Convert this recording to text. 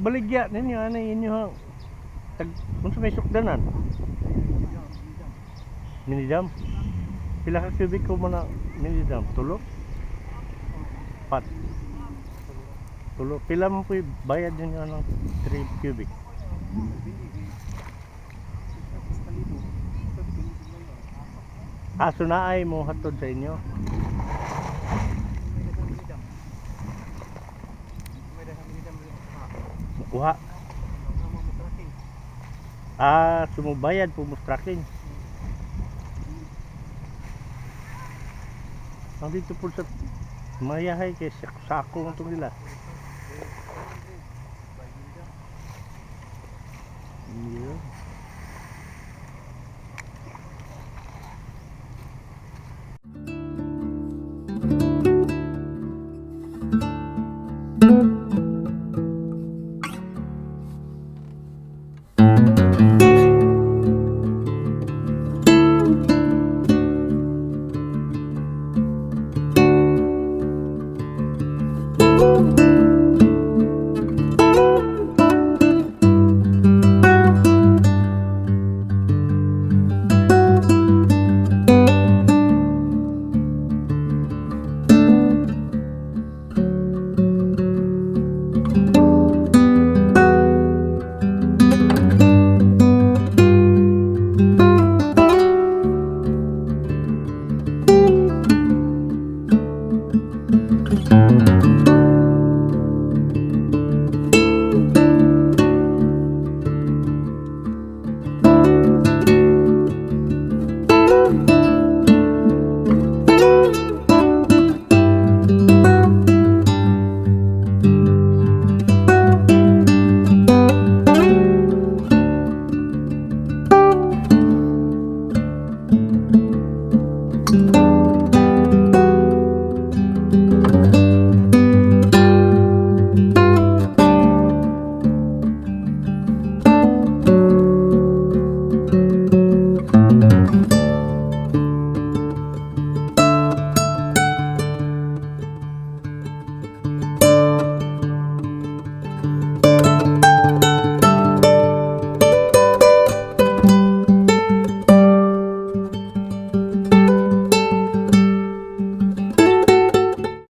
baligya ninyo ano inyo tag kung sa may sukdanan minidam pila ka cubic ko mo na minidam tulo pat tulo pila mo po bayad ninyo ng 3 cubic sunaay mo hatod sa inyo kuha sumubayad po mo tracking ang dito po sa mayahay kay sako itong nila yeah.